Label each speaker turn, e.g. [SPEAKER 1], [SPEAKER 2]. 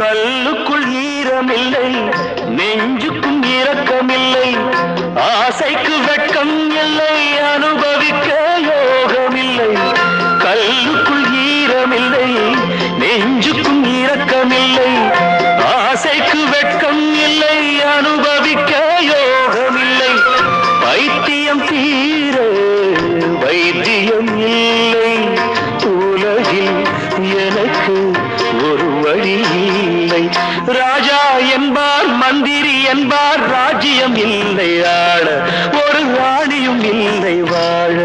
[SPEAKER 1] கல்லுக்குள் ஈரமில்லை, நெஞ்சுக்கும் இரக்கமில்லை, ஆசைக்கு வெட்கம் இல்லை, அனுபவிக்க யோகமில்லை. கல்லுக்குள் ஈரமில்லை, நெஞ்சுக்கும் இரக்கமில்லை, ஆசைக்கு வெட்கம் இல்லை, அனுபவிக்க யோகமில்லை. வைத்தியம் தீர வைத்தியம் இல்லை, உலகில் எனக்கு ஒரு வழி இல்லை. ராஜா என்பார், மந்திரி என்பார், ராஜ்யம் இல்லை ஆள, ஒரு ராணியும் இல்லை வாழ.